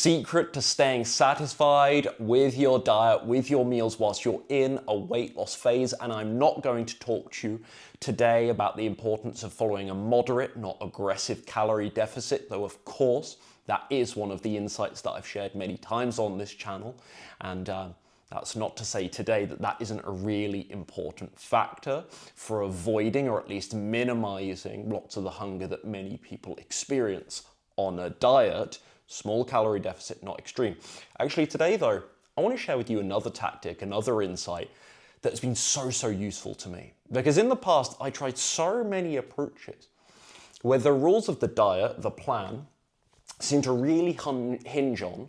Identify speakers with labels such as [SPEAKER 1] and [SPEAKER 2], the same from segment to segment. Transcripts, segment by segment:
[SPEAKER 1] secret to staying satisfied with your diet, with your meals whilst you're in a weight loss phase. And I'm not going to talk to you today about the importance of following a moderate, not aggressive calorie deficit, though of course that is one of the insights that I've shared many times on this channel. And that's not to say today that that isn't a really important factor for avoiding or at least minimizing lots of the hunger that many people experience on a diet. Small calorie deficit, not extreme. Actually today though, I want to share with you another tactic, another insight that has been so useful to me. Because in the past, I tried so many approaches where the rules of the diet, the plan, seem to really hinge on,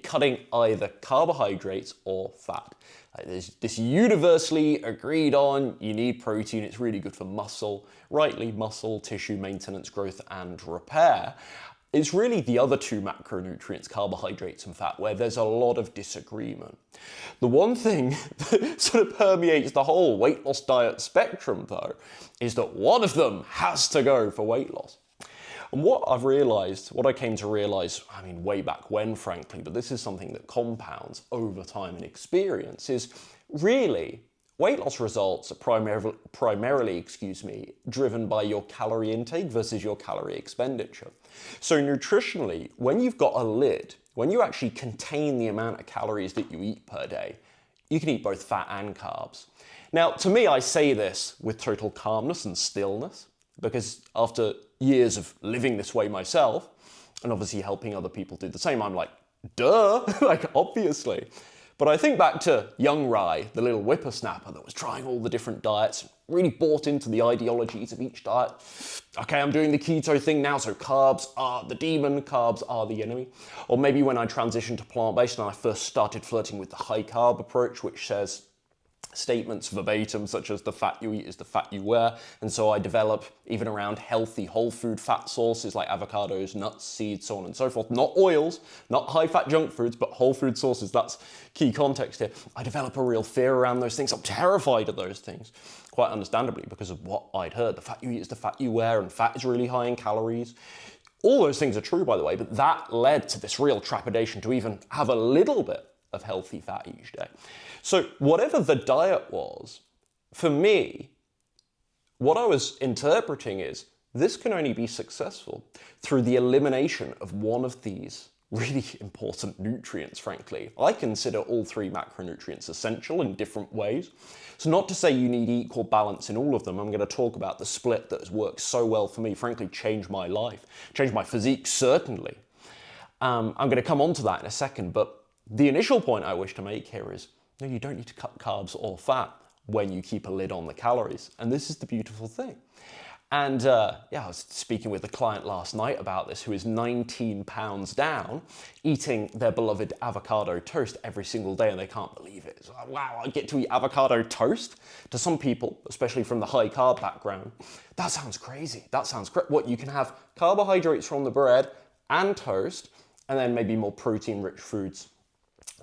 [SPEAKER 1] cutting either carbohydrates or fat. There's this universally agreed on, you need protein, it's really good for muscle, rightly muscle, tissue maintenance, growth and repair. It's really the other two macronutrients, carbohydrates and fat, where there's a lot of disagreement. The one thing that sort of permeates the whole weight loss diet spectrum though, is that one of them has to go for weight loss. And what I came to realize, I mean, way back when, frankly, but this is something that compounds over time and experience, is really weight loss results are primarily, driven by your calorie intake versus your calorie expenditure. So nutritionally, when you've got a lid, when you actually contain the amount of calories that you eat per day, you can eat both fat and carbs. Now, to me, I say this with total calmness and stillness, because after years of living this way myself, and obviously helping other people do the same, I'm like, duh, like obviously. But I think back to young Rye, the little whippersnapper that was trying all the different diets, really bought into the ideologies of each diet. Okay, I'm doing the keto thing now, so carbs are the demon, carbs are the enemy. Or maybe when I transitioned to plant-based and I first started flirting with the high carb approach, which says statements verbatim such as the fat you eat is the fat you wear, and so I develop even around healthy whole food fat sources like avocados, nuts, seeds, so on and so forth, not oils, not high fat junk foods, but whole food sources. That's key context here. I develop a real fear around those things. I'm terrified of those things, quite understandably, because of what I'd heard. The fat you eat is the fat you wear, and fat is really high in calories. All those things are true, by the way, but that led to this real trepidation to even have a little bit of healthy fat each day. So whatever the diet was, for me, what I was interpreting is this can only be successful through the elimination of one of these really important nutrients, frankly. I consider all three macronutrients essential in different ways. So not to say you need equal balance in all of them. I'm going to talk about the split that has worked so well for me, frankly, changed my life, changed my physique, certainly. I'm going to come on to that in a second, but the initial point I wish to make here is, no, you don't need to cut carbs or fat when you keep a lid on the calories. And this is the beautiful thing. And I was speaking with a client last night about this who is 19 pounds down, eating their beloved avocado toast every single day, and they can't believe it. It's like, wow, I get to eat avocado toast? To some people, especially from the high carb background, that sounds crazy. That sounds great. What, you can have carbohydrates from the bread and toast, and then maybe more protein-rich foods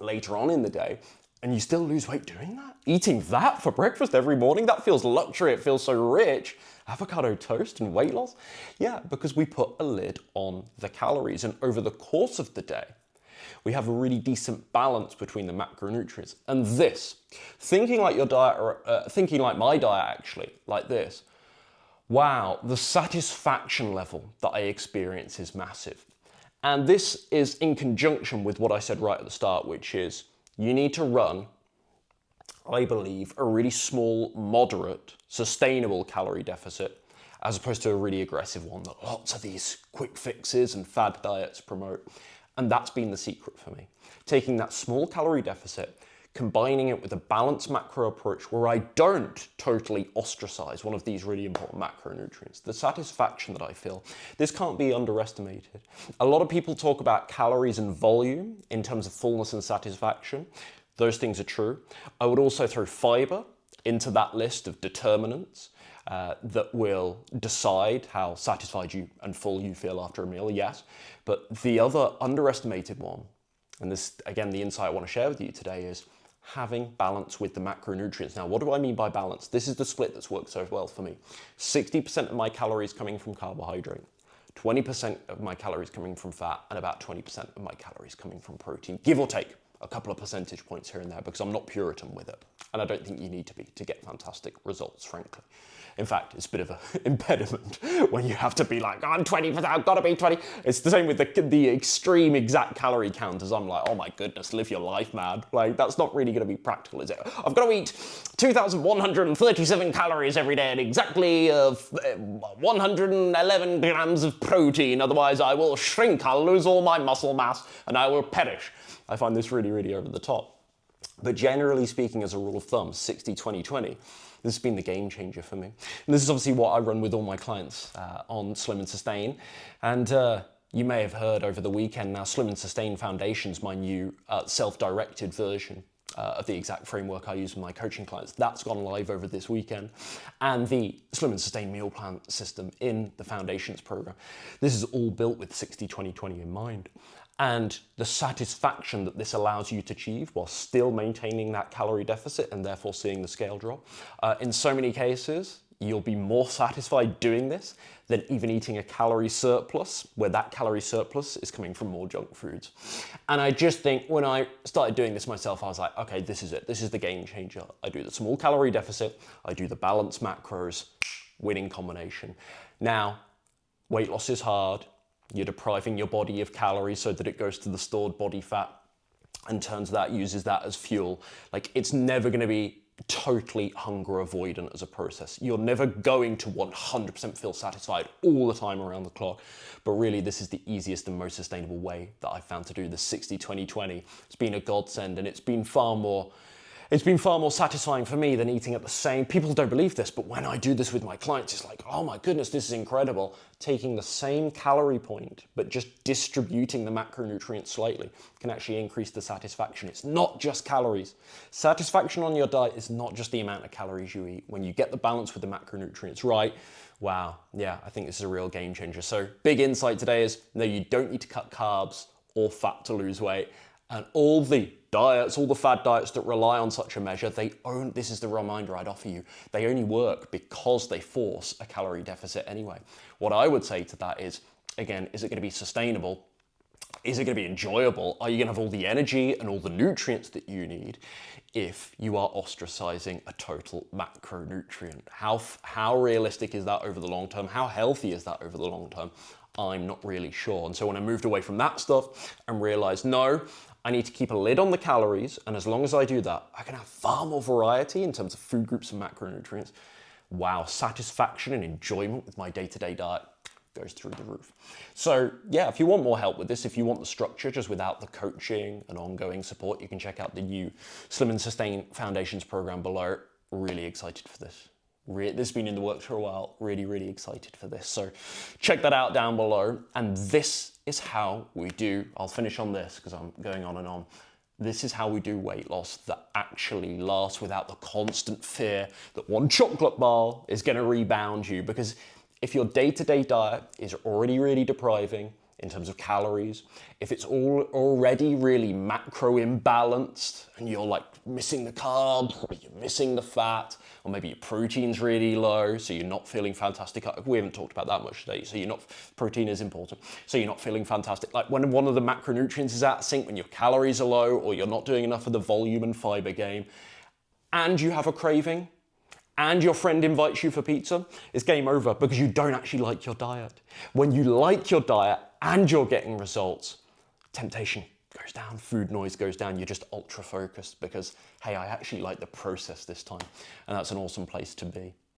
[SPEAKER 1] later on in the day, and you still lose weight doing that? Eating that for breakfast every morning? That feels luxury, it feels so rich. Avocado toast and weight loss? Yeah, because we put a lid on the calories, and over the course of the day, we have a really decent balance between the macronutrients. And this, thinking like your diet, or thinking like my diet actually, like this, wow, the satisfaction level that I experience is massive. And this is in conjunction with what I said right at the start, which is you need to run, I believe, a really small, moderate, sustainable calorie deficit, as opposed to a really aggressive one that lots of these quick fixes and fad diets promote. And that's been the secret for me. Taking that small calorie deficit, combining it with a balanced macro approach where I don't totally ostracize one of these really important macronutrients. The satisfaction that I feel, this can't be underestimated. A lot of people talk about calories and volume in terms of fullness and satisfaction. Those things are true. I would also throw fiber into that list of determinants that will decide how satisfied you and full you feel after a meal, yes. But the other underestimated one, and this, again, the insight I want to share with you today, is having balance with the macronutrients. Now, what do I mean by balance? This is the split that's worked so well for me. 60% of my calories coming from carbohydrate, 20% of my calories coming from fat and about 20% of my calories coming from protein, give or take a couple of percentage points here and there, because I'm not Puritan with it. And I don't think you need to be to get fantastic results, frankly. In fact, it's a bit of an impediment when you have to be like, I'm 20%, I've got to be 20. It's the same with the extreme exact calorie counters. I'm like, oh my goodness, live your life, man. Like, that's not really going to be practical, is it? I've got to eat 2,137 calories every day and exactly 111 grams of protein. Otherwise, I will shrink, I'll lose all my muscle mass, and I will perish. I find this really, really over the top. But generally speaking, as a rule of thumb, 60-20-20, this has been the game changer for me. And this is obviously what I run with all my clients on Slim and Sustain. And you may have heard over the weekend now, Slim and Sustain Foundation's my new self-directed version of the exact framework I use with my coaching clients. That's gone live over this weekend. And the Slim and Sustain meal plan system in the Foundations program. This is all built with 60-20-20 in mind. And the satisfaction that this allows you to achieve while still maintaining that calorie deficit and therefore seeing the scale drop. In so many cases, you'll be more satisfied doing this than even eating a calorie surplus, where that calorie surplus is coming from more junk foods. And I just think when I started doing this myself, I was like, okay, this is it. This is the game changer. I do the small calorie deficit. I do the balanced macros, winning combination. Now, weight loss is hard. You're depriving your body of calories so that it goes to the stored body fat and uses that as fuel. Like, it's never going to be totally hunger avoidant as a process. You're never going to 100% feel satisfied all the time around the clock. But really, this is the easiest and most sustainable way that I've found to do the 60-20-20. It's been a godsend, and it's been far more satisfying for me than eating at the same. People don't believe this, but when I do this with my clients, it's like, oh my goodness, this is incredible. Taking the same calorie point, but just distributing the macronutrients slightly can actually increase the satisfaction. It's not just calories. Satisfaction on your diet is not just the amount of calories you eat. When you get the balance with the macronutrients right, wow, yeah, I think this is a real game changer. So big insight today is, no, you don't need to cut carbs or fat to lose weight. And all the diets, all the fad diets that rely on such a measure, this is the reminder I'd offer you, they only work because they force a calorie deficit anyway. What I would say to that is, again, is it going to be sustainable? Is it going to be enjoyable? Are you going to have all the energy and all the nutrients that you need if you are ostracizing a total macronutrient? How realistic is that over the long term? How healthy is that over the long term? I'm not really sure. And so when I moved away from that stuff and realized, no, I need to keep a lid on the calories, and as long as I do that, I can have far more variety in terms of food groups and macronutrients. Wow, satisfaction and enjoyment with my day-to-day diet goes through the roof. So yeah, if you want more help with this, if you want the structure just without the coaching and ongoing support, you can check out the new Slim and Sustain Foundations program below. Really excited for this. This has been in the works for a while. Really, really excited for this. So check that out down below. And this is how we do, I'll finish on this because I'm going on and on. This is how we do weight loss that actually lasts without the constant fear that one chocolate bar is going to rebound you. Because if your day-to-day diet is already really depriving in terms of calories, if it's already really macro imbalanced and you're like missing the carbs, or you're missing the fat, or maybe your protein's really low, so you're not feeling fantastic. We haven't talked about that much today, so protein is important. So you're not feeling fantastic. Like when one of the macronutrients is out of sync, when your calories are low, or you're not doing enough of the volume and fiber gain, and you have a craving, and your friend invites you for pizza, it's game over because you don't actually like your diet. When you like your diet and you're getting results, temptation goes down, food noise goes down, you're just ultra focused because, hey, I actually like the process this time. And that's an awesome place to be.